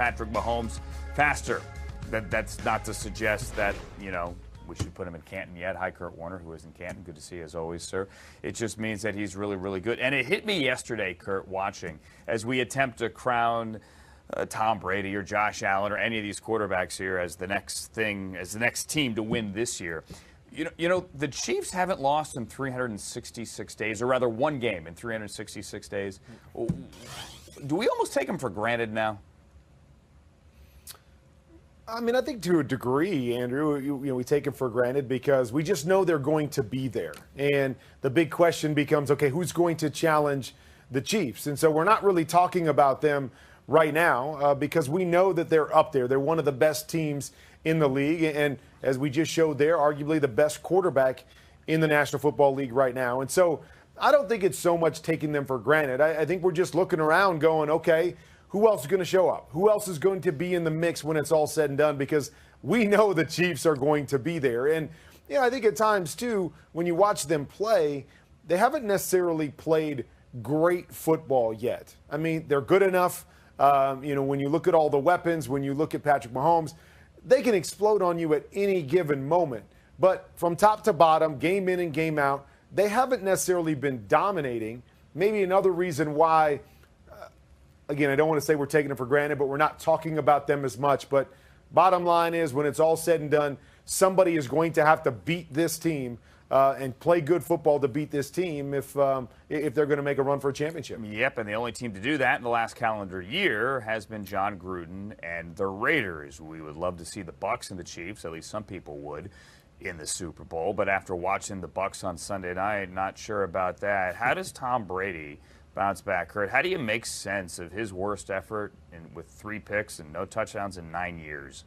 Patrick Mahomes faster. That's not to suggest that, we should put him in Canton yet. Hi, Kurt Warner, who is in Canton. Good to see you as always, sir. It just means that he's really, really good. And it hit me yesterday, Kurt, watching, as we attempt to crown Tom Brady or Josh Allen or any of these quarterbacks here as the next team to win this year. The Chiefs haven't lost in 366 days, or rather one game in 366 days. Do we almost take them for granted now? I mean, I think to a degree, Andrew, we take them for granted because we just know they're going to be there. And the big question becomes, okay, who's going to challenge the Chiefs? And so we're not really talking about them right now because we know that they're up there. They're one of the best teams in the league. And as we just showed there, arguably the best quarterback in the National Football League right now. And so I don't think it's so much taking them for granted. I think we're just looking around going, okay, who else is going to show up? Who else is going to be in the mix when it's all said and done? Because we know the Chiefs are going to be there. And, I think at times, too, when you watch them play, they haven't necessarily played great football yet. I mean, they're good enough. When you look at all the weapons, when you look at Patrick Mahomes, they can explode on you at any given moment. But from top to bottom, game in and game out, they haven't necessarily been dominating. Maybe another reason why, again, I don't want to say we're taking them for granted, but we're not talking about them as much. But bottom line is, when it's all said and done, somebody is going to have to beat this team and play good football to beat this team if they're going to make a run for a championship. Yep, and the only team to do that in the last calendar year has been John Gruden and the Raiders. We would love to see the Bucs and the Chiefs, at least some people would, in the Super Bowl. But after watching the Bucs on Sunday night, not sure about that. How does Tom Brady bounce back, Kurt? How do you make sense of his worst effort with 3 picks and no touchdowns in 9 years?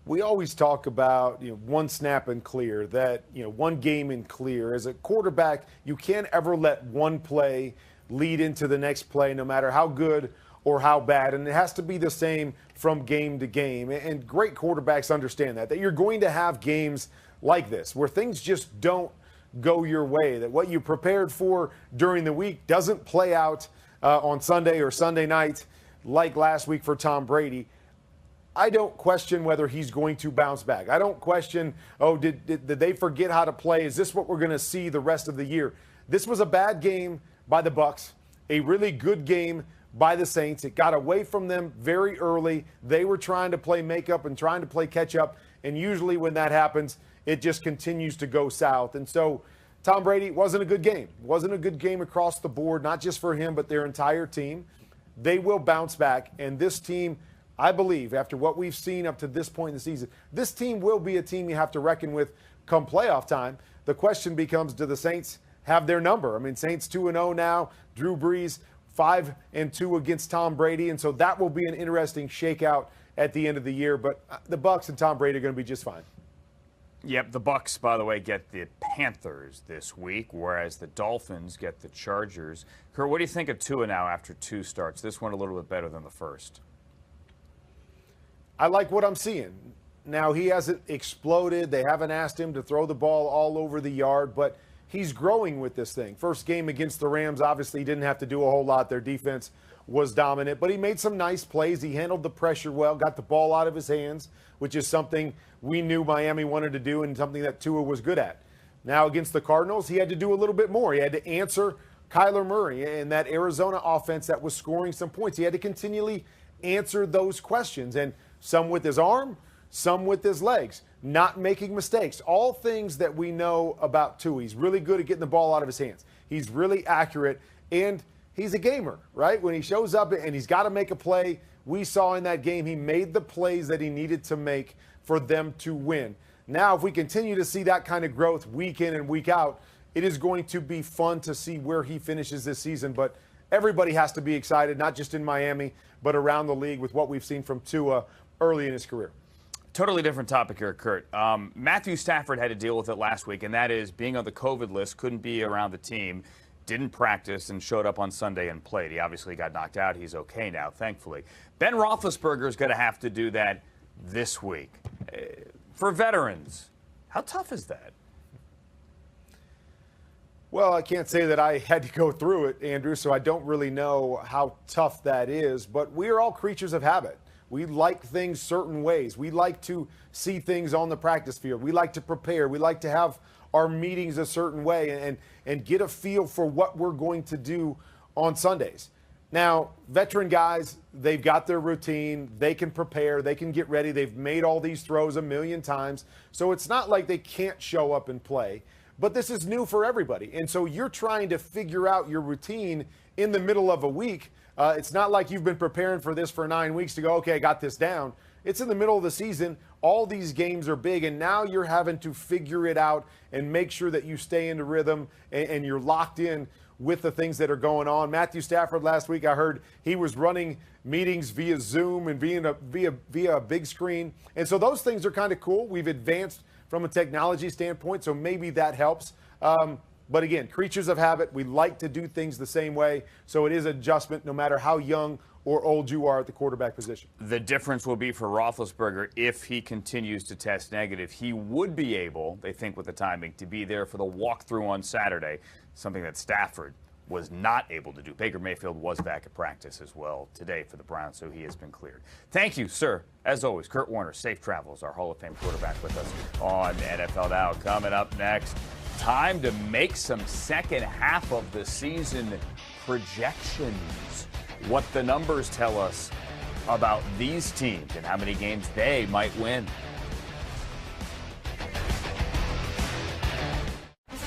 We always talk about one snap and clear, that one game and clear. As a quarterback, you can't ever let one play lead into the next play, no matter how good or how bad. And it has to be the same from game to game. And great quarterbacks understand that you're going to have games like this where things just don't go your way, that what you prepared for during the week doesn't play out on Sunday or Sunday night like last week for Tom Brady. I don't question whether he's going to bounce back. I don't question, did they forget how to play? Is this what we're going to see the rest of the year? This was a bad game by the Bucs, a really good game by the Saints. It got away from them very early. They were trying to play makeup and trying to play catch up, and usually when that happens, it just continues to go south. And so Tom Brady wasn't a good game. Wasn't a good game across the board, not just for him, but their entire team. They will bounce back, and this team, I believe, after what we've seen up to this point in the season, this team will be a team you have to reckon with come playoff time. The question becomes, do the Saints have their number? I mean, Saints 2-0 now, Drew Brees 5-2 against Tom Brady, and so that will be an interesting shakeout at the end of the year. But the Bucs and Tom Brady are going to be just fine. Yep, the Bucs, by the way, get the Panthers this week, whereas the Dolphins get the Chargers. Kurt, what do you think of Tua now after 2 starts? This one a little bit better than the first. I like what I'm seeing. Now, he hasn't exploded. They haven't asked him to throw the ball all over the yard, but he's growing with this thing. First game against the Rams, obviously, didn't have to do a whole lot. Their defense was dominant, but he made some nice plays. He handled the pressure well, got the ball out of his hands, which is something we knew Miami wanted to do and something that Tua was good at. Now, against the Cardinals, he had to do a little bit more. He had to answer Kyler Murray and that Arizona offense that was scoring some points. He had to continually answer those questions, and some with his arm, some with his legs, not making mistakes. All things that we know about Tua. He's really good at getting the ball out of his hands. He's really accurate, and he's a gamer, right? When he shows up and he's got to make a play, we saw in that game he made the plays that he needed to make for them to win. Now, if we continue to see that kind of growth week in and week out, it is going to be fun to see where he finishes this season. But everybody has to be excited, not just in Miami, but around the league with what we've seen from Tua early in his career. Totally different topic here, Kurt. Matthew Stafford had to deal with it last week, and that is being on the COVID list, couldn't be around the team, didn't practice, and showed up on Sunday and played. He obviously got knocked out. He's okay now, thankfully. Ben Roethlisberger is going to have to do that this week. For veterans, how tough is that? Well, I can't say that I had to go through it, Andrew, so I don't really know how tough that is. But we are all creatures of habit. We like things certain ways. We like to see things on the practice field. We like to prepare. We like to have our meetings a certain way and get a feel for what we're going to do on Sundays. Now, veteran guys, they've got their routine. They can prepare. They can get ready. They've made all these throws a million times. So it's not like they can't show up and play. But this is new for everybody. And so you're trying to figure out your routine in the middle of a week. It's not like you've been preparing for this for 9 weeks to go, okay, I got this down. It's in the middle of the season. All these games are big, and now you're having to figure it out and make sure that you stay into rhythm and you're locked in with the things that are going on. Matthew Stafford last week, I heard he was running meetings via Zoom and via a big screen. And so those things are kind of cool. We've advanced from a technology standpoint, so maybe that helps. But again, creatures of habit, we like to do things the same way, so it is adjustment no matter how young or old you are at the quarterback position. The difference will be for Roethlisberger if he continues to test negative. He would be able, they think with the timing, to be there for the walkthrough on Saturday, something that Stafford was not able to do. Baker Mayfield was back at practice as well today for the Browns, so he has been cleared. Thank you, sir. As always, Kurt Warner, safe travels, our Hall of Fame quarterback with us on NFL Now. Coming up next, time to make some second half of the season projections. What the numbers tell us about these teams and how many games they might win.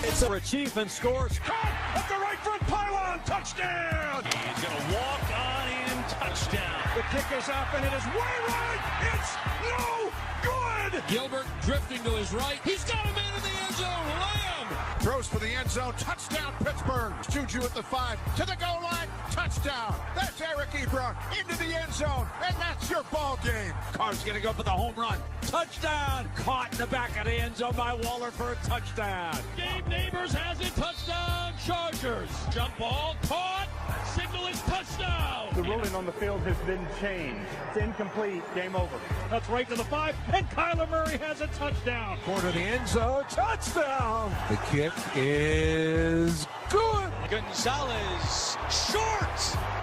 It's a Chiefs scores. Caught at the right front pylon. Touchdown. He's going to walk on in. Touchdown. The kick is up, and it is way right. It's no good. Gilbert drifting to his right. He's got a man in the end zone. Lamb throws for the end zone. Touchdown, Pittsburgh. Juju at the 5 to the goal line. Touchdown. That's Eric Ebron into the end zone, and that's your ball game. Carr's going to go for the home run. Touchdown. Caught in the back of the end zone by Waller for a touchdown. Gabe Neighbors has it. Touchdown, Chargers. Jump ball. Caught. Signal is touchdown. The ruling on the field has been changed. It's incomplete. Game over. That's right to the 5, and Kyler Murray has a touchdown. Corner the end zone. Touchdown. The kick is good. Gonzalez, short.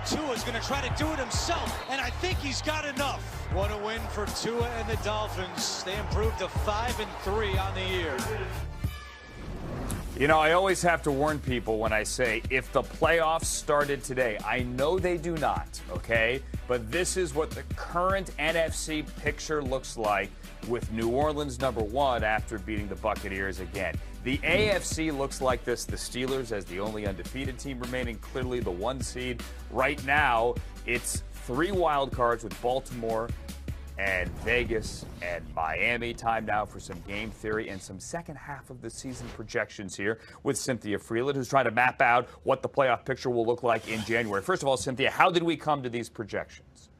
Tua's going to try to do it himself, and I think he's got enough. What a win for Tua and the Dolphins. They improved to 5-3 on the year. You know, I always have to warn people when I say if the playoffs started today. I know they do not, okay? But this is what the current NFC picture looks like with New Orleans #1 after beating the Buccaneers again. The AFC looks like this. The Steelers as the only undefeated team remaining, clearly the 1 seed. Right now, it's 3 wild cards with Baltimore and Vegas and Miami. Time now for some game theory and some second half of the season projections here with Cynthia Freeland, who's trying to map out what the playoff picture will look like in January. First of all, Cynthia, how did we come to these projections?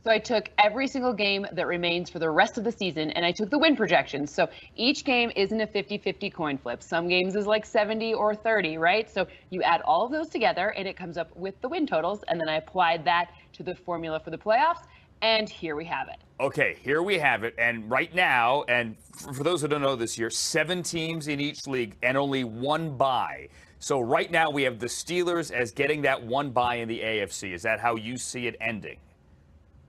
So I took every single game that remains for the rest of the season, and I took the win projections. So each game isn't a 50-50 coin flip. Some games is like 70 or 30, right? So you add all of those together, and it comes up with the win totals, and then I applied that to the formula for the playoffs. And here we have it. Okay, here we have it. And right now, and for those who don't know this year, 7 teams in each league and only 1 bye. So right now we have the Steelers as getting that 1 bye in the AFC. Is that how you see it ending?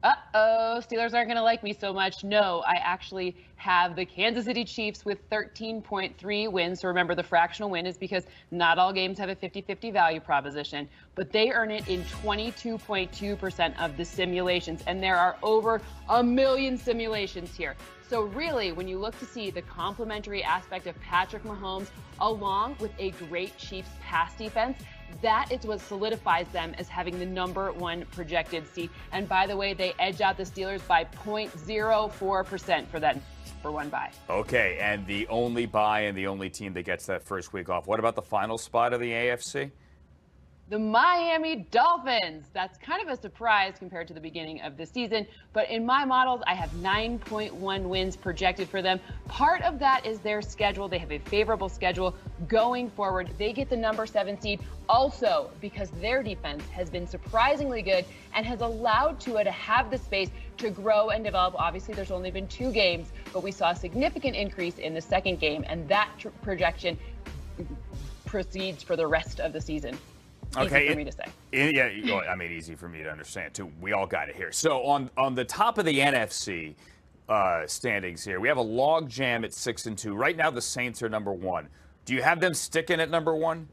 Uh-oh, Steelers aren't going to like me so much. No, I actually have the Kansas City Chiefs with 13.3 wins. So remember, the fractional win is because not all games have a 50-50 value proposition, but they earn it in 22.2% of the simulations. And there are over 1 million simulations here. So really, when you look to see the complementary aspect of Patrick Mahomes, along with a great Chiefs pass defense, that is what solidifies them as having the #1 projected seed. And by the way, they edge out the Steelers by 0.04% for 1 bye. Okay, and the only bye and the only team that gets that first week off. What about the final spot of the AFC? The Miami Dolphins. That's kind of a surprise compared to the beginning of the season, but in my models, I have 9.1 wins projected for them. Part of that is their schedule. They have a favorable schedule going forward. They get the #7 seed also because their defense has been surprisingly good and has allowed Tua to have the space to grow and develop. Obviously, there's only been 2 games, but we saw a significant increase in the second game, and that projection proceeds for the rest of the season. Okay, easy for me to say. Yeah, well, I mean, easy for me to understand too. We all got it here. So on the top of the NFC standings here, we have a log jam at 6-2. Right now, the Saints are number 1. Do you have them sticking at number 1?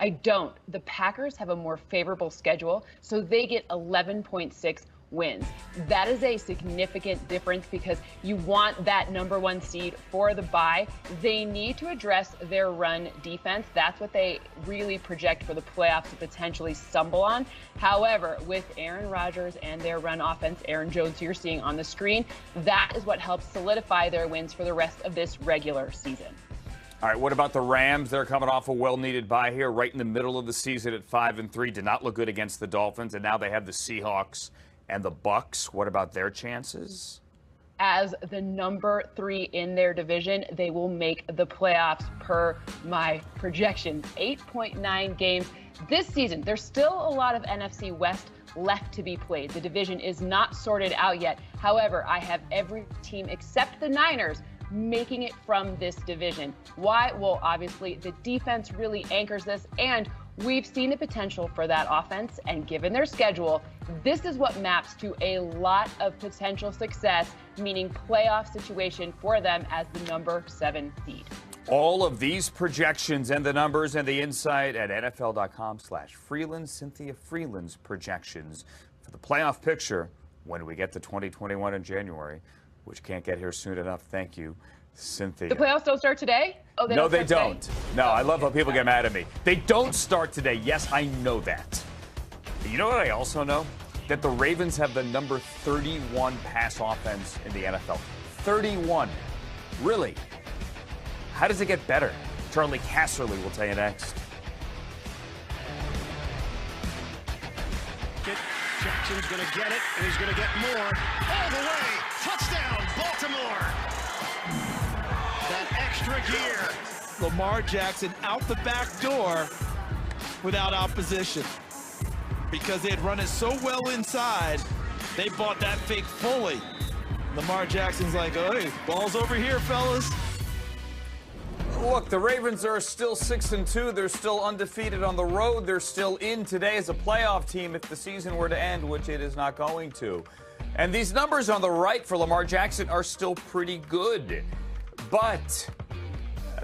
I don't. The Packers have a more favorable schedule, so they get 11.6 wins. That is a significant difference because you want that number 1 seed for the bye. They need to address their run defense. That's what they really project for the playoffs to potentially stumble on. However, with Aaron Rodgers and their run offense, Aaron Jones, you're seeing on the screen, that is what helps solidify their wins for the rest of this regular season. All right, what about the Rams? They're coming off a well-needed bye here, right in the middle of the season at 5-3. Did not look good against the Dolphins, and now they have the Seahawks and the Bucs. What about their chances? As the number 3 in their division, they will make the playoffs per my projections. 8.9 games this season. There's still a lot of NFC West left to be played. The division is not sorted out yet. However, I have every team except the Niners making it from this division. Why? Well, obviously, the defense really anchors this, and we've seen the potential for that offense, and given their schedule, this is what maps to a lot of potential success, meaning playoff situation for them as the number 7 seed. All of these projections and the numbers and the insight at NFL.com/Freeland. Cynthia Freeland's projections for the playoff picture when we get to 2021 in January, which can't get here soon enough. Thank you, Cynthia. The playoffs don't start today? Oh, no, they don't. Today? No, I love how people get mad at me. They don't start today. Yes, I know that. You know what I also know? That the Ravens have the number 31 pass offense in the NFL. 31. Really? How does it get better? Charlie Casserly will tell you next. Jackson's going to get it, and he's going to get more. All the way. Touchdown, Baltimore. That extra gear. Lamar Jackson out the back door without opposition. Because they had run it so well inside, they bought that fake fully. Lamar Jackson's like, hey, ball's over here, fellas. Look, the Ravens are still 6-2. They're still undefeated on the road. They're still in today as a playoff team if the season were to end, which it is not going to. And these numbers on the right for Lamar Jackson are still pretty good. But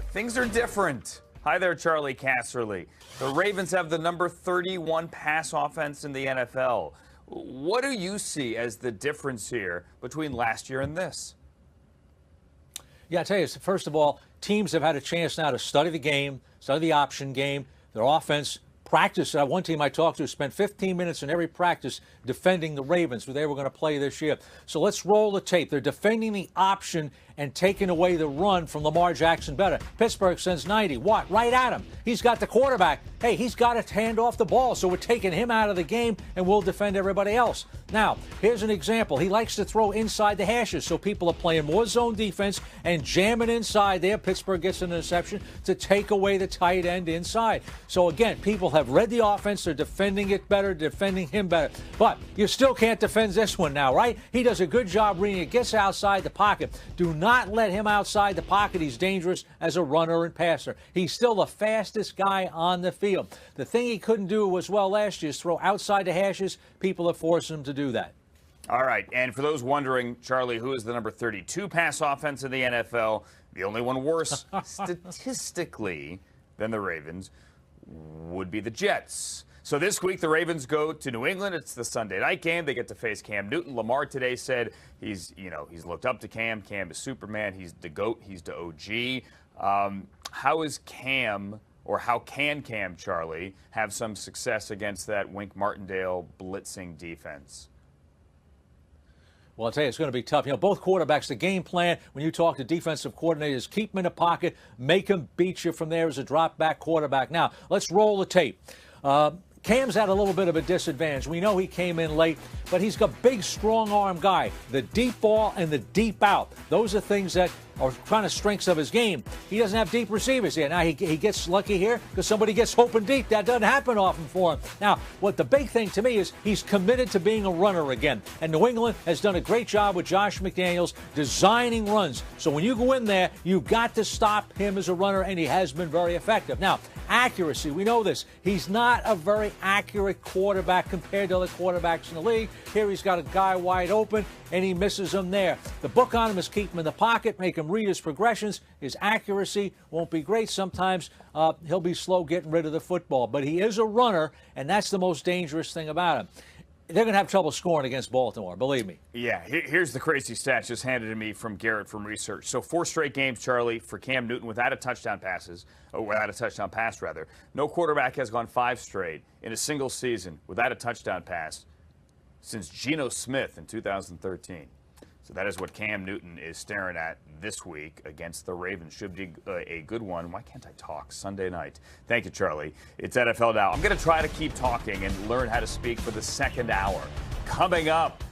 things are different. Hi there, Charlie Casserly. The Ravens have the number 31 pass offense in the NFL. What do you see as the difference here between last year and this? Yeah, I tell you, first of all, teams have had a chance now to study the game, study the option game, their offense, practice. One team I talked to spent 15 minutes in every practice defending the Ravens, who they were going to play this year. So let's roll the tape. They're defending the option and taking away the run from Lamar Jackson better. Pittsburgh sends 90. What? Right at him. He's got the quarterback. Hey, he's got to hand off the ball, so we're taking him out of the game, and we'll defend everybody else. Now, here's an example. He likes to throw inside the hashes, so people are playing more zone defense and jamming inside there. Pittsburgh gets an interception to take away the tight end inside. So, again, people have read the offense. They're defending it better, defending him better. But you still can't defend this one now, right? He does a good job reading it, gets outside the pocket. Do not let him outside the pocket. He's dangerous as a runner and passer. He's still the fastest guy on the field. The thing he couldn't do as well last year is throw outside the hashes. People are forcing him to do that. All right, and for those wondering, Charlie, who is the number 32 pass offense in the NFL? The only one worse statistically than the Ravens would be the Jets. So this week, the Ravens go to New England. It's the Sunday night game. They get to face Cam Newton. Lamar today said he's looked up to Cam. Cam is Superman. He's the GOAT. He's the OG. How is Cam, or how can Cam, Charlie, have some success against that Wink Martindale blitzing defense? Well, I'll tell you, it's going to be tough. You know, both quarterbacks, the game plan, when you talk to defensive coordinators, keep him in the pocket, make him beat you from there as a drop-back quarterback. Now, let's roll the tape. Cam's had a little bit of a disadvantage. We know he came in late, but he's got big, strong-arm guy. The deep ball and the deep out. Those are things that or kind of strengths of his game. He doesn't have deep receivers here. Now, he gets lucky here because somebody gets open deep. That doesn't happen often for him. Now, what the big thing to me is he's committed to being a runner again. And New England has done a great job with Josh McDaniels designing runs. So when you go in there, you've got to stop him as a runner, and he has been very effective. Now, accuracy, we know this. He's not a very accurate quarterback compared to other quarterbacks in the league. Here he's got a guy wide open, and he misses him there. The book on him is keep him in the pocket, make him read his progressions. His accuracy won't be great. Sometimes he'll be slow getting rid of the football. But he is a runner, and that's the most dangerous thing about him. They're going to have trouble scoring against Baltimore, believe me. Yeah, here's the crazy stat just handed to me from Garrett from research. So 4 straight games, Charlie, for Cam Newton without a touchdown pass, rather. No quarterback has gone 5 straight in a single season without a touchdown pass since Geno Smith in 2013. So that is what Cam Newton is staring at this week against the Ravens. Should be a good one. Why can't I talk? Sunday night. Thank you, Charlie. It's NFL Now. I'm going to try to keep talking and learn how to speak for the second hour. Coming up,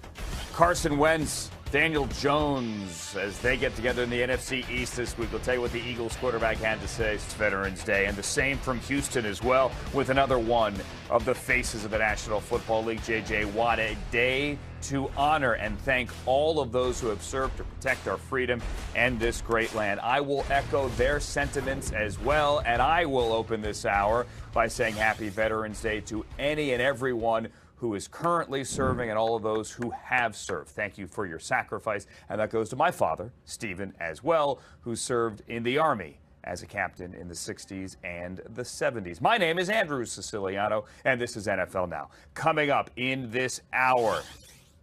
Carson Wentz, Daniel Jones, as they get together in the NFC East this week. We'll tell you what the Eagles quarterback had to say. It's Veterans Day. And the same from Houston as well, with another one of the faces of the National Football League, J.J. Watt. A day to honor and thank all of those who have served to protect our freedom and this great land. I will echo their sentiments as well, and I will open this hour by saying Happy Veterans Day to any and everyone who is currently serving and all of those who have served. Thank you for your sacrifice. And that goes to my father, Stephen, as well, who served in the Army as a captain in the 60s and the 70s. My name is Andrew Siciliano, and this is NFL Now. Coming up in this hour,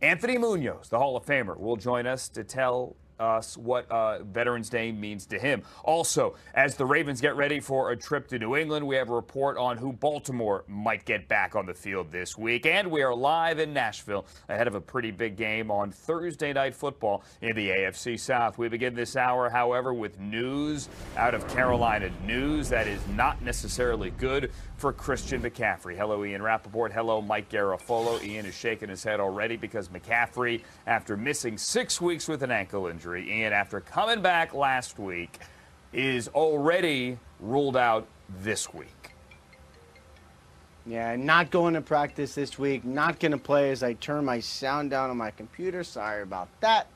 Anthony Munoz, the Hall of Famer, will join us to tell us what Veterans Day means to him. Also, as the Ravens get ready for a trip to New England, we have a report on who Baltimore might get back on the field this week. And we are live in Nashville ahead of a pretty big game on Thursday Night Football in the AFC South. We begin this hour, however, with news out of Carolina. News that is not necessarily good for Christian McCaffrey. Hello, Ian Rappaport. Hello, Mike Garafolo. Ian is shaking his head already because McCaffrey, after missing 6 weeks with an ankle injury, Ian, after coming back last week, is already ruled out this week. Yeah, not going to practice this week. Not going to play as I turn my sound down on my computer. Sorry about that.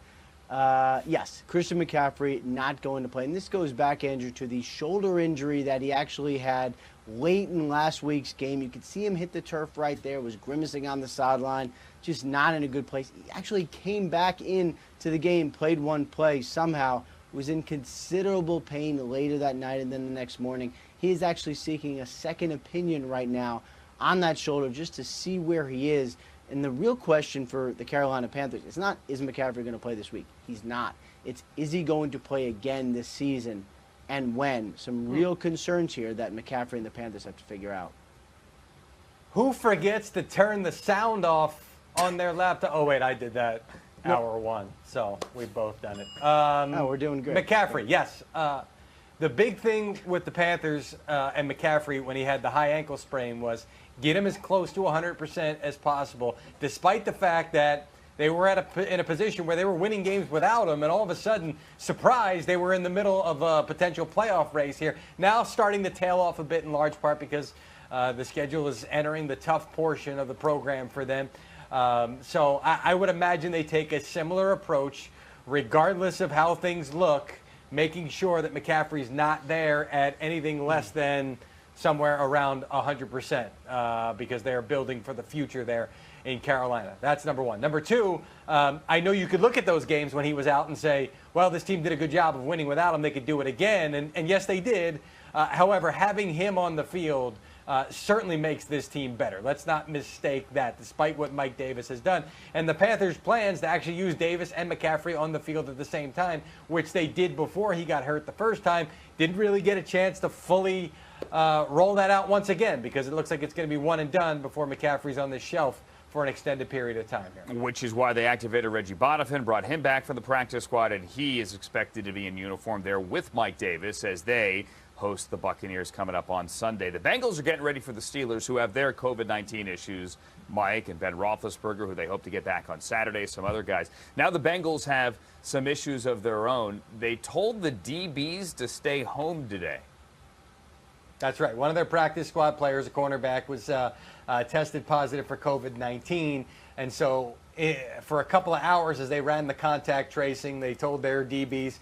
Yes, Christian McCaffrey not going to play. And this goes back, Andrew, to the shoulder injury that he actually had late in last week's game. You could see him hit the turf right there, was grimacing on the sideline, just not in a good place. He actually came back in to the game, played one play, somehow was in considerable pain later that night and then the next morning. He is actually seeking a second opinion right now on that shoulder just to see where he is. And the real question for the Carolina Panthers, it's not, is McCaffrey going to play this week? He's not. It's, is he going to play again this season? And when? Some real concerns here that McCaffrey and the Panthers have to figure out. Who forgets to turn the sound off on their laptop? Oh, wait, I did that hour one, so we've both done it. Oh, we're doing good. McCaffrey, yes. The big thing with the Panthers and McCaffrey when he had the high ankle sprain was get him as close to 100% as possible, despite the fact that they were in a position where they were winning games without him, and all of a sudden, surprise, they were in the middle of a potential playoff race here. Now starting to tail off a bit in large part because the schedule is entering the tough portion of the program for them. So I would imagine they take a similar approach, regardless of how things look, making sure that McCaffrey's not there at anything less than somewhere around 100% because they're building for the future there in Carolina. That's number one. Number two, I know you could look at those games when he was out and say, well, this team did a good job of winning without him. They could do it again. And yes, they did. However, having him on the field certainly makes this team better. Let's not mistake that, despite what Mike Davis has done. And the Panthers' plans to actually use Davis and McCaffrey on the field at the same time, which they did before he got hurt the first time, didn't really get a chance to fully roll that out once again because it looks like it's going to be one and done before McCaffrey's on the shelf for an extended period of time here. Which is why they activated Reggie Bonifant, brought him back from the practice squad, and he is expected to be in uniform there with Mike Davis as they host the Buccaneers coming up on Sunday. The Bengals are getting ready for the Steelers, who have their COVID-19 issues. Mike and Ben Roethlisberger, who they hope to get back on Saturday, some other guys. Now the Bengals have some issues of their own. They told the DBs to stay home today. That's right. One of their practice squad players, a cornerback, was tested positive for COVID-19. And so for a couple of hours as they ran the contact tracing, they told their DBs,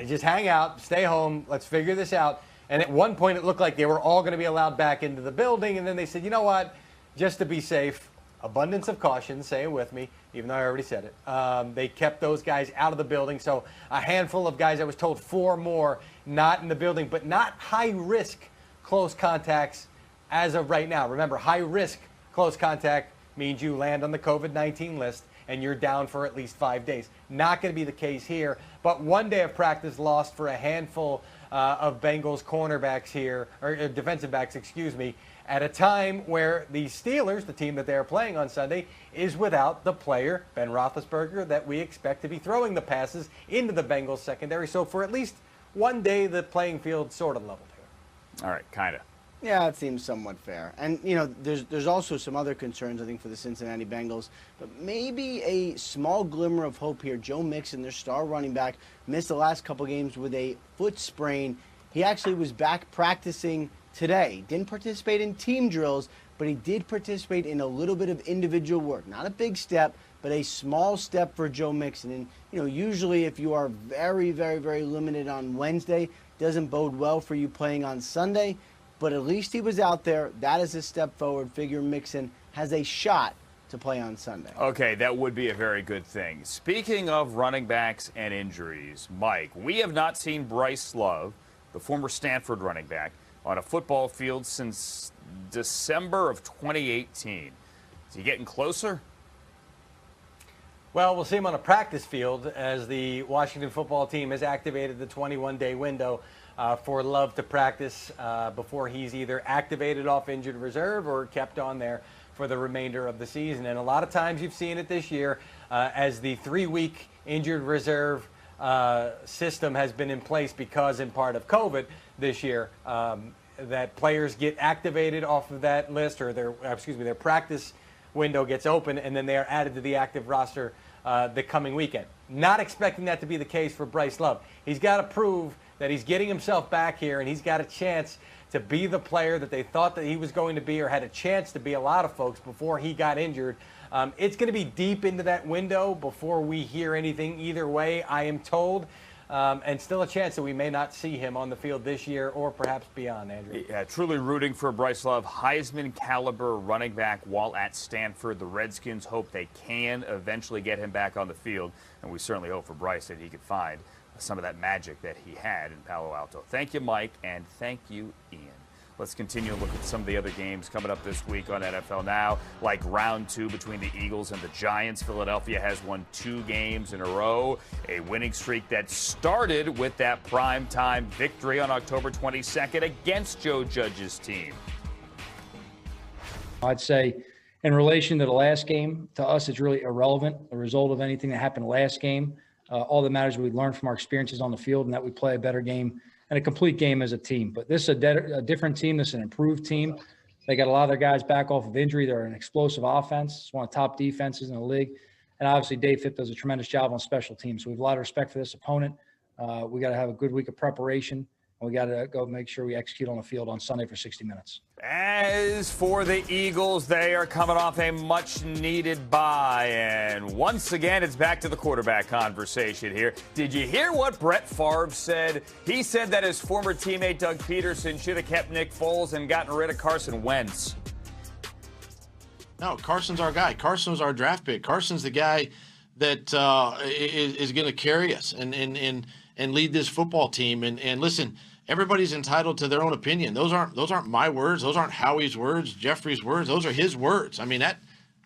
just hang out, stay home, let's figure this out. And at one point, it looked like they were all going to be allowed back into the building. And then they said, you know what, just to be safe, abundance of caution, say it with me, even though I already said it. They kept those guys out of the building. So a handful of guys, I was told 4 more, not in the building, but not high-risk close contacts as of right now. Remember, high-risk close contact means you land on the COVID-19 list and you're down for at least 5 days. Not going to be the case here, but 1 day of practice lost for a handful of Bengals cornerbacks here, or defensive backs, excuse me, at a time where the Steelers, the team that they're playing on Sunday, is without the player, Ben Roethlisberger, that we expect to be throwing the passes into the Bengals secondary. So for at least 1 day, the playing field sort of leveled here. All right, kind of. Yeah, it seems somewhat fair. And, you know, there's also some other concerns, I think, for the Cincinnati Bengals. But maybe a small glimmer of hope here. Joe Mixon, their star running back, missed the last couple games with a foot sprain. He actually was back practicing today. Didn't participate in team drills, but he did participate in a little bit of individual work. Not a big step, but a small step for Joe Mixon. And, you know, usually if you are very, very, very limited on Wednesday, doesn't bode well for you playing on Sunday. But at least he was out there. That is a step forward. Figure Mixon has a shot to play on Sunday. Okay, that would be a very good thing. Speaking of running backs and injuries, Mike, we have not seen Bryce Love, the former Stanford running back, on a football field since December of 2018. Is he getting closer? Well, we'll see him on a practice field as the Washington football team has activated the 21-day window for Love to practice before he's either activated off injured reserve or kept on there for the remainder of the season. And a lot of times you've seen it this year as the 3-week injured reserve system has been in place because in part of COVID this year, that players get activated off of that list, or their practice window gets open, and then they are added to the active roster the coming weekend. Not expecting that to be the case for Bryce Love. He's got to prove that he's getting himself back here, and he's got a chance to be the player that they thought that he was going to be, or had a chance to be a lot of folks before he got injured. It's going to be deep into that window before we hear anything either way, I am told. And still a chance that we may not see him on the field this year or perhaps beyond, Andrew. Yeah, truly rooting for Bryce Love, Heisman caliber running back while at Stanford. The Redskins hope they can eventually get him back on the field, and we certainly hope for Bryce that he could find some of that magic that he had in Palo Alto. Thank you, Mike, and thank you, Ian. Let's continue to look at some of the other games coming up this week on NFL Now, like round 2 between the Eagles and the Giants. Philadelphia has won 2 games in a row, a winning streak that started with that primetime victory on October 22nd against Joe Judge's team. I'd say in relation to the last game, to us, it's really irrelevant, the result of anything that happened last game. All that matters is we learn from our experiences on the field and that we play a better game and a complete game as a team. But this is a different team. This is an improved team. They got a lot of their guys back off of injury. They're an explosive offense. It's one of the top defenses in the league. And obviously, Dave Fipp does a tremendous job on special teams. So we have a lot of respect for this opponent. We got to have a good week of preparation. And we got to go make sure we execute on the field on Sunday for 60 minutes. As for the Eagles, they are coming off a much-needed bye. And once again, it's back to the quarterback conversation here. Did you hear what Brett Favre said? He said that his former teammate Doug Peterson should have kept Nick Foles and gotten rid of Carson Wentz. No, Carson's our guy. Carson's our draft pick. Carson's the guy that is going to carry us and lead this football team. And listen, everybody's entitled to their own opinion. Those aren't my words. Those aren't Howie's words, Jeffrey's words. Those are his words. I mean,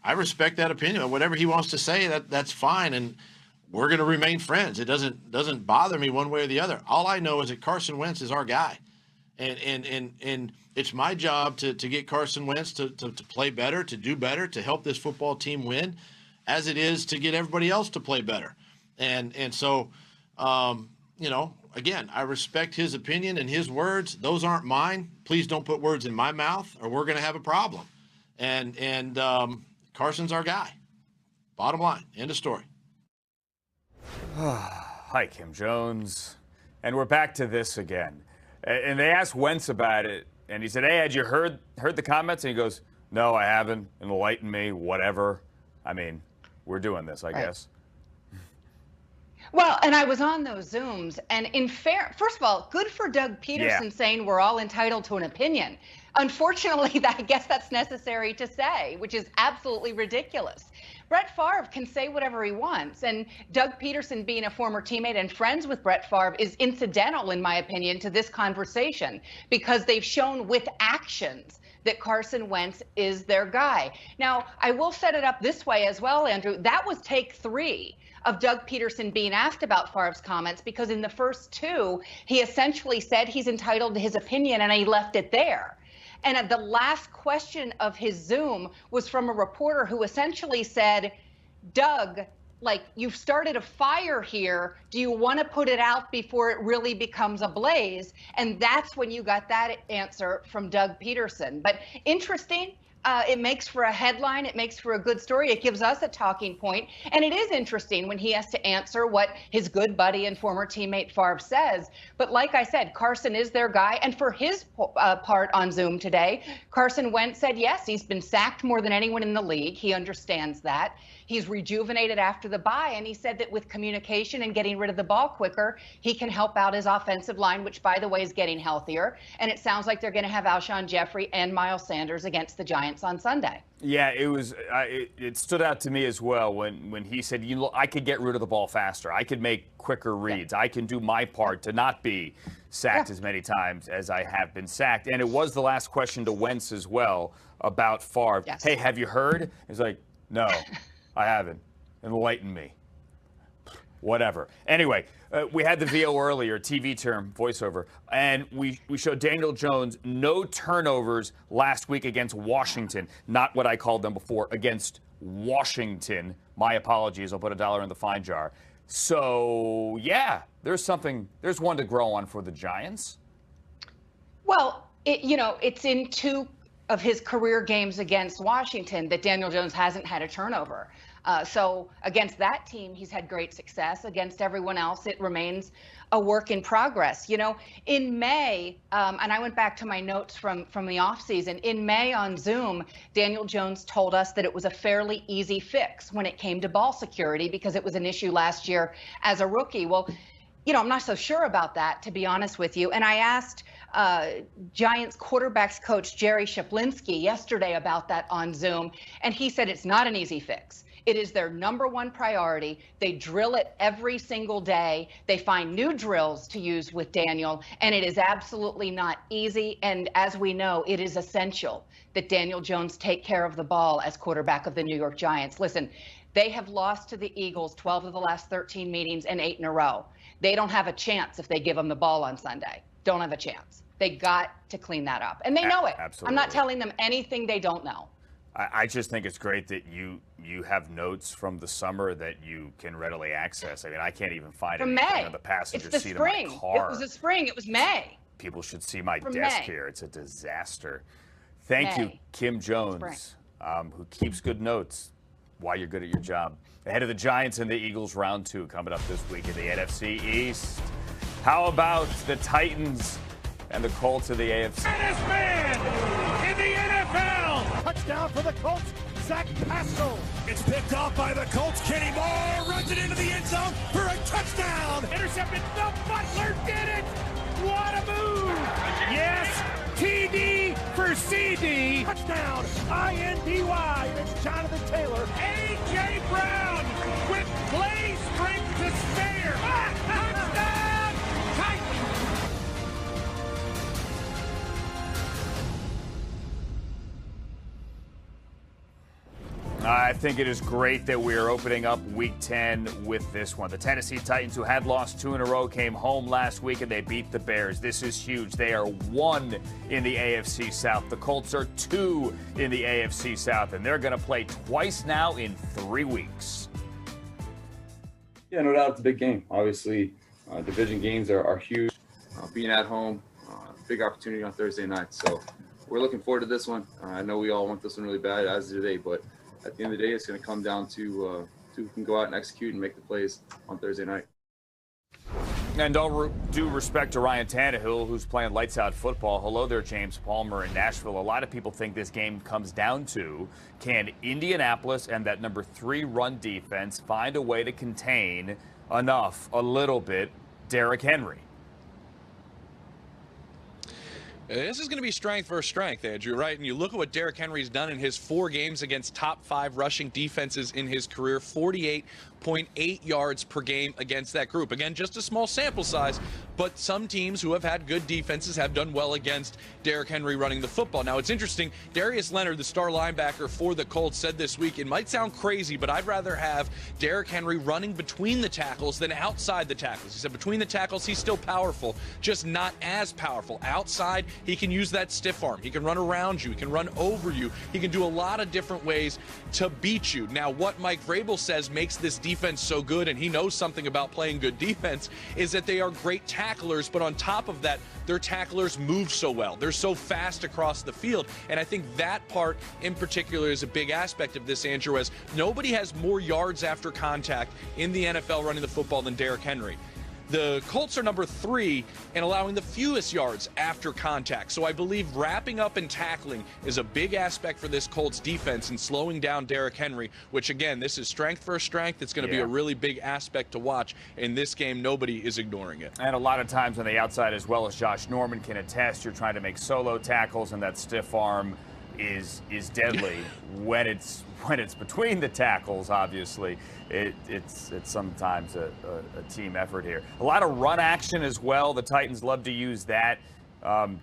I respect that opinion. Whatever he wants to say, that's fine. And we're going to remain friends. It doesn't bother me one way or the other. All I know is that Carson Wentz is our guy. And it's my job to get Carson Wentz to play better, to do better, to help this football team win, as it is to get everybody else to play better. And so, you know, again, I respect his opinion and his words. Those aren't mine. Please don't put words in my mouth or we're going to have a problem. And Carson's our guy. Bottom line, end of story. Hi, Kim Jones. And we're back to this again. And they asked Wentz about it, and he said, hey, had you heard the comments? And he goes, no, I haven't. Enlighten me, whatever. I mean, we're doing this, I guess. Well, and I was on those Zooms, and first of all, good for Doug Peterson saying we're all entitled to an opinion. Unfortunately, I guess that's necessary to say, which is absolutely ridiculous. Brett Favre can say whatever he wants, and Doug Peterson, being a former teammate and friends with Brett Favre, is incidental, in my opinion, to this conversation because they've shown with actions that Carson Wentz is their guy. Now, I will set it up this way as well, Andrew. That was take 3 of Doug Peterson being asked about Favre's comments, because in the first 2, he essentially said he's entitled to his opinion, and he left it there. And the last question of his Zoom was from a reporter who essentially said, Doug, like, you've started a fire here. Do you want to put it out before it really becomes a blaze? And that's when you got that answer from Doug Peterson. But interesting. It makes for a headline. It makes for a good story. It gives us a talking point. And it is interesting when he has to answer what his good buddy and former teammate Favre says. But like I said, Carson is their guy. And for his part on Zoom today, Carson Wentz said, yes, he's been sacked more than anyone in the league. He understands that. He's rejuvenated after the bye, and he said that with communication and getting rid of the ball quicker, he can help out his offensive line, which, by the way, is getting healthier. And it sounds like they're going to have Alshon Jeffrey and Miles Sanders against the Giants on Sunday. Yeah, it was. It stood out to me as well when he said, I could get rid of the ball faster. I could make quicker reads. I can do my part to not be sacked as many times as I have been sacked. And it was the last question to Wentz as well about Favre. Yes. Hey, have you heard? He's like, no. I haven't. Enlighten me. Whatever. Anyway, we had the VO earlier, TV term, voiceover, and we showed Daniel Jones no turnovers last week against Washington. Not what I called them before, against Washington. My apologies. I'll put $1 in the fine jar. So, yeah, there's one to grow on for the Giants. Well, it's in 2 of his career games against Washington that Daniel Jones hasn't had a turnover. So against that team, he's had great success. Against everyone else, it remains a work in progress. In May, and I went back to my notes from the offseason, in May on Zoom, Daniel Jones told us that it was a fairly easy fix when it came to ball security because it was an issue last year as a rookie. Well, I'm not so sure about that, to be honest with you. And I asked Giants quarterbacks coach Jerry Shaplinsky yesterday about that on Zoom, and he said it's not an easy fix. It is their number 1 priority. They drill it every single day. They find new drills to use with Daniel, and it is absolutely not easy. And as we know, it is essential that Daniel Jones take care of the ball as quarterback of the New York Giants. Listen, they have lost to the Eagles 12 of the last 13 meetings and 8 in a row. They don't have a chance if they give them the ball on Sunday. Don't have a chance. They got to clean that up. And they know it. Absolutely. I'm not telling them anything they don't know. I just think it's great that you have notes from the summer that you can readily access. I mean, I can't even find anything on the passenger seat of my car. It was the spring. It was May. People should see my desk here. It's a disaster. Thank you, Kim Jones, who keeps good notes while you're good at your job. Ahead of the Giants and the Eagles round 2 coming up this week in the NFC East. How about the Titans and the Colts of the AFC? Baddest man in the NFL! Touchdown for the Colts, Zach Pascal. It's picked off by the Colts. Kenny Moore runs it into the end zone for a touchdown. Intercepted. The Butler did it. What a move. Yes, TD for CD. Touchdown, INDY. And it's Jonathan Taylor. A.J. Brown with play strength to spare. Touchdown, Titans. I think it is great that we are opening up Week 10 with this one. The Tennessee Titans, who had lost 2 in a row, came home last week and they beat the Bears. This is huge. They are 1 in the AFC South. The Colts are 2 in the AFC South, and they're going to play twice now in 3 weeks. Yeah, no doubt it's a big game. Obviously, Division games are huge. Being at home, big opportunity on Thursday night. So we're looking forward to this one. I know we all want this one really bad, as do they, but at the end of the day, it's going to come down to who can go out and execute and make the plays on Thursday night. And all due respect to Ryan Tannehill, who's playing lights out football. Hello there, James Palmer in Nashville. A lot of people think this game comes down to, can Indianapolis and that number 3 run defense find a way to contain a little bit, Derrick Henry? This is going to be strength versus strength, Andrew, right? And you look at what Derrick Henry's done in his 4 games against top 5 rushing defenses in his career, 48.8 yards per game against that group. Again, just a small sample size, but some teams who have had good defenses have done well against Derrick Henry running the football. Now, it's interesting. Darius Leonard, the star linebacker for the Colts, said this week, it might sound crazy, but I'd rather have Derrick Henry running between the tackles than outside the tackles. He said between the tackles, he's still powerful, just not as powerful. Outside, he can use that stiff arm. He can run around you. He can run over you. He can do a lot of different ways to beat you. Now, what Mike Vrabel says makes this defense so good, and he knows something about playing good defense, is that they are great tacklers, but on top of that, their tacklers move so well. They're so fast across the field, and I think that part in particular is a big aspect of this, Andrew, as nobody has more yards after contact in the NFL running the football than Derrick Henry. The Colts are number 3 in allowing the fewest yards after contact. So I believe wrapping up and tackling is a big aspect for this Colts defense and slowing down Derrick Henry, which, again, this is strength versus strength. It's going to be a really big aspect to watch. In this game, nobody is ignoring it. And a lot of times on the outside, as well as Josh Norman can attest, you're trying to make solo tackles, and that stiff arm is deadly. when it's between the tackles, obviously, it's sometimes a team effort here. A lot of run action as well. The Titans love to use that.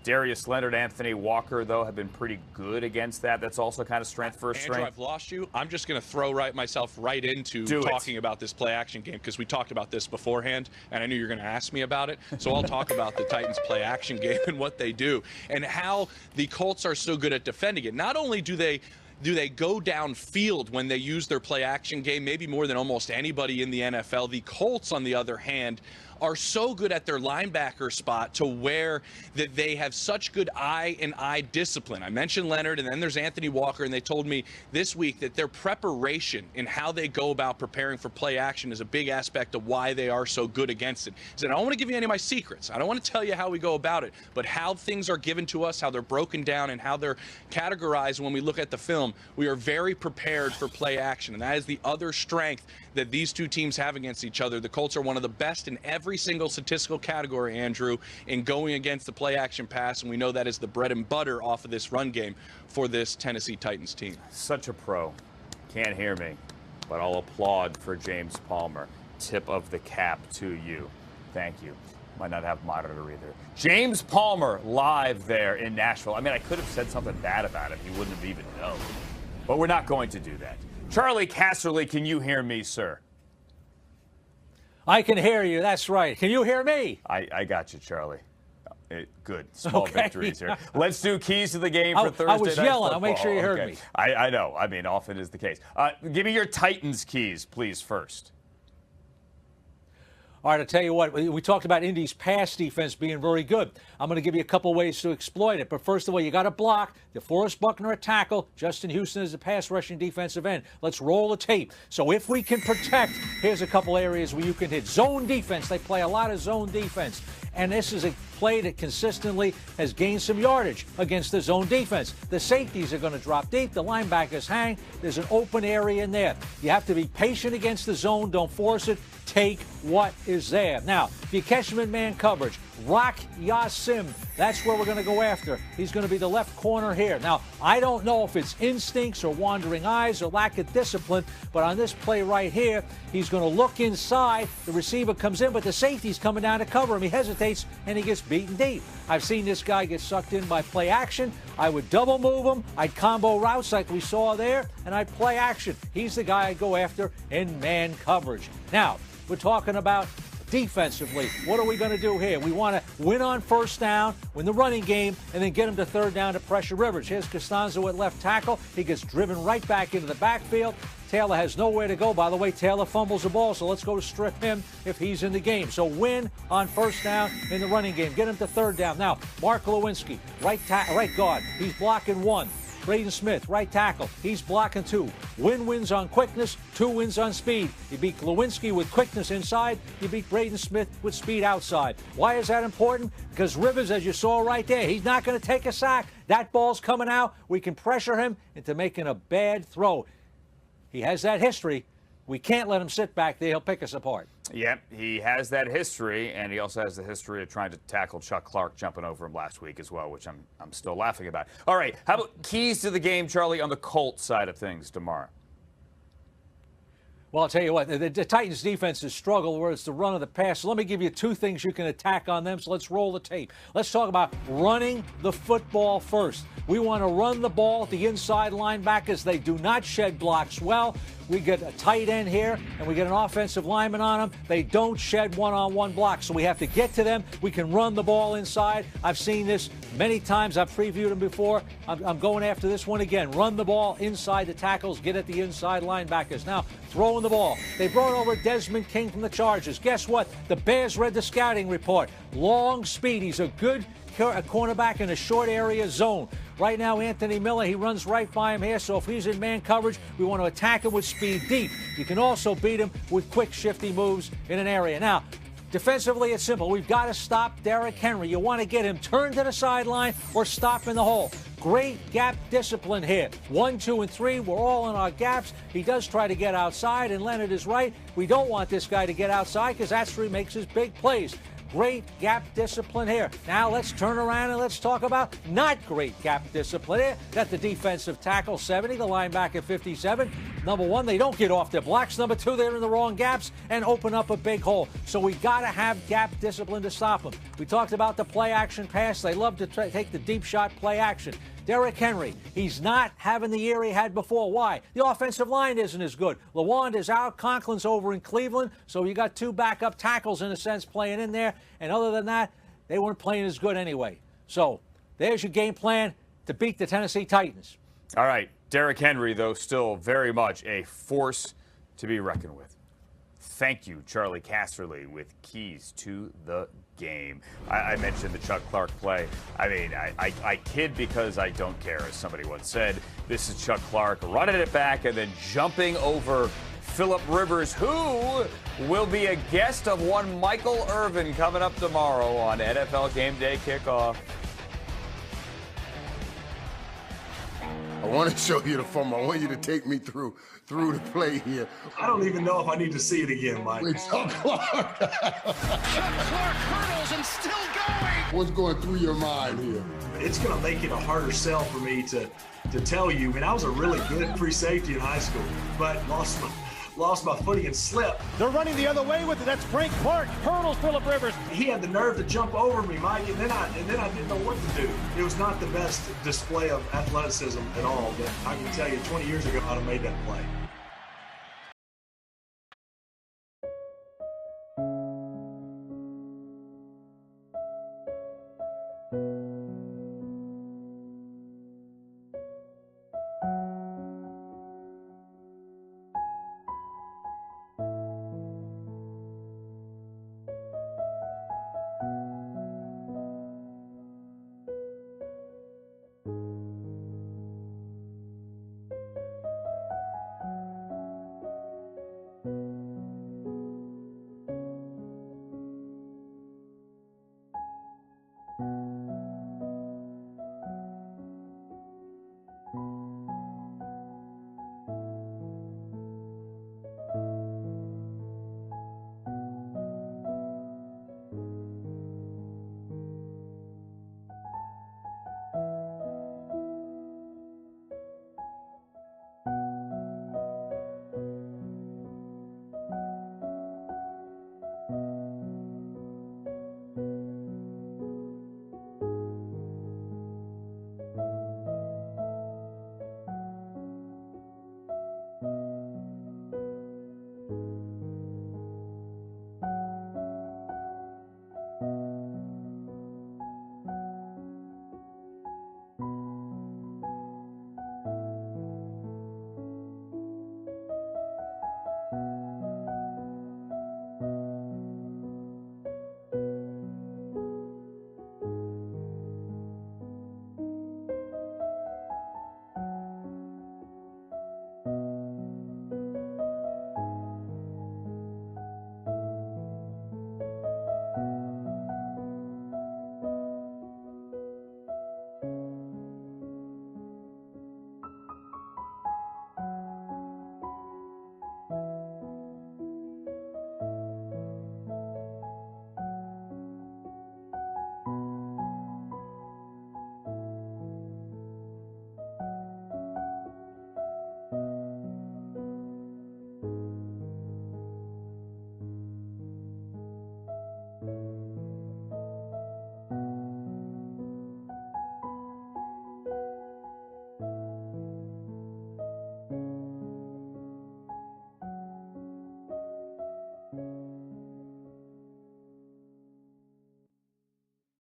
Darius Leonard, Anthony Walker, though, have been pretty good against that. That's also kind of strength versus strength. Andrew, I've lost you. I'm just going to throw myself right into talking about this play-action game, because we talked about this beforehand, and I knew you were going to ask me about it. So I'll talk about the Titans play-action game and what they do and how the Colts are so good at defending it. Not only do they go downfield when they use their play-action game, maybe more than almost anybody in the NFL. The Colts, on the other hand, are so good at their linebacker spot to where that they have such good eye discipline. I mentioned Leonard, and then there's Anthony Walker, and they told me this week that their preparation and how they go about preparing for play action is a big aspect of why they are so good against it. So I don't want to give you any of my secrets. I don't want to tell you how we go about it, but how things are given to us, how they're broken down, and how they're categorized when we look at the film. We are very prepared for play action, and that is the other strength that these two teams have against each other. The Colts are one of the best in every single statistical category, Andrew, in going against the play-action pass, and we know that is the bread and butter off of this run game for this Tennessee Titans team. Such a pro. Can't hear me, but I'll applaud for James Palmer. Tip of the cap to you. Thank you. Might not have monitor either. James Palmer live there in Nashville. I mean, I could have said something bad about him. He wouldn't have even known. But we're not going to do that. Charlie Casserly, can you hear me, sir? I can hear you. That's right. Can you hear me? I got you, Charlie. Good. Small victories here. Let's do keys to the game for Thursday night. I was yelling. I'll make sure you heard me. I know. I mean, often is the case. Give me your Titans keys, please, first. All right, I'll tell you what, we talked about Indy's pass defense being very good. I'm going to give you a couple ways to exploit it. But first of all, you got to block. DeForest Buckner at tackle. Justin Houston is a pass rushing defensive end. Let's roll the tape. So if we can protect, here's a couple areas where you can hit. Zone defense. They play a lot of zone defense. And this is a play that consistently has gained some yardage against the zone defense. The safeties are going to drop deep. The linebackers hang. There's an open area in there. You have to be patient against the zone. Don't force it. Take what is there. Now, if you catch him in man coverage, Rock Yasim, that's where we're going to go after. He's going to be the left corner here. Now, I don't know if it's instincts or wandering eyes or lack of discipline, but on this play right here, he's going to look inside. The receiver comes in, but the safety's coming down to cover him. He hesitates, and he gets beaten deep. I've seen this guy get sucked in by play action. I would double move him. I'd combo routes like we saw there, and I'd play action. He's the guy I'd go after in man coverage. Now, we're talking about Defensively, what are we going to do here? We want to win on first down, win the running game, and then get him to third down to pressure Rivers. Here's Costanzo at left tackle. He gets driven right back into the backfield. Taylor has nowhere to go. By the way, Taylor fumbles the ball, so let's go to strip him if he's in the game. So win on first down in the running game. Get him to third down. Now, Mark Lewinsky, right guard. He's blocking 1. Braden Smith, right tackle. He's blocking 2. Wins on quickness, 2 wins on speed. You beat Lewinsky with quickness inside. You beat Braden Smith with speed outside. Why is that important? Because Rivers, as you saw right there, he's not going to take a sack. That ball's coming out. We can pressure him into making a bad throw. He has that history. We can't let him sit back there. He'll pick us apart. Yep, he has that history, and he also has the history of trying to tackle Chuck Clark jumping over him last week as well, which I'm still laughing about. All right, how about keys to the game, Charlie, on the Colts side of things tomorrow? Well, I'll tell you what, the Titans' defense has struggled where it's the run of the pass. So let me give you 2 things you can attack on them. So let's roll the tape. Let's talk about running the football first. We want to run the ball at the inside linebackers. They do not shed blocks well. We get a tight end here, and we get an offensive lineman on them. They don't shed one-on-one blocks, so we have to get to them. We can run the ball inside. I've seen this many times. I've previewed them before. I'm going after this one again. Run the ball inside the tackles. Get at the inside linebackers. Now, throwing the ball. They brought over Desmond King from the Chargers. Guess what? The Bears read the scouting report. Long speed. He's a good cornerback in a short area zone. Right now, Anthony Miller, he runs right by him here, so if he's in man coverage, we want to attack him with speed deep. You can also beat him with quick, shifty moves in an area. Now, defensively, it's simple. We've got to stop Derrick Henry. You want to get him turned to the sideline or stop in the hole. Great gap discipline here. 1, 2, and 3, we're all in our gaps. He does try to get outside, and Leonard is right. We don't want this guy to get outside because that's where he makes his big plays. Great gap discipline here. Now let's turn around and let's talk about not great gap discipline here. Got the defensive tackle 70, the linebacker 57. Number 1, they don't get off their blocks. Number 2, they're in the wrong gaps and open up a big hole. So we got to have gap discipline to stop them. We talked about the play action pass. They love to take the deep shot play action. Derrick Henry, he's not having the year he had before. Why? The offensive line isn't as good. Lawand is out. Conklin's over in Cleveland. So you got 2 backup tackles, in a sense, playing in there. And other than that, they weren't playing as good anyway. So there's your game plan to beat the Tennessee Titans. All right. Derrick Henry, though, still very much a force to be reckoned with. Thank you, Charlie Casserly, with keys to the game. I mentioned the Chuck Clark play. I mean, I kid because I don't care, as somebody once said. This is Chuck Clark running it back and then jumping over Phillip Rivers, who will be a guest of one Michael Irvin coming up tomorrow on NFL Game Day Kickoff. I want to show you the film. I want you to take me through the play here. I don't even know if I need to see it again, Mike. Wait, Chuck Clark. Chuck Clark hurdles and still going. What's going through your mind here? It's going to make it a harder sell for me to tell you. I mean, I was a really good free safety in high school, but lost my footing and slipped. They're running the other way with it. That's Frank Clark. Hurdles Phillip Rivers. He had the nerve to jump over me, Mike, and then I didn't know what to do. It was not the best display of athleticism at all, but I can tell you 20 years ago I'd have made that play.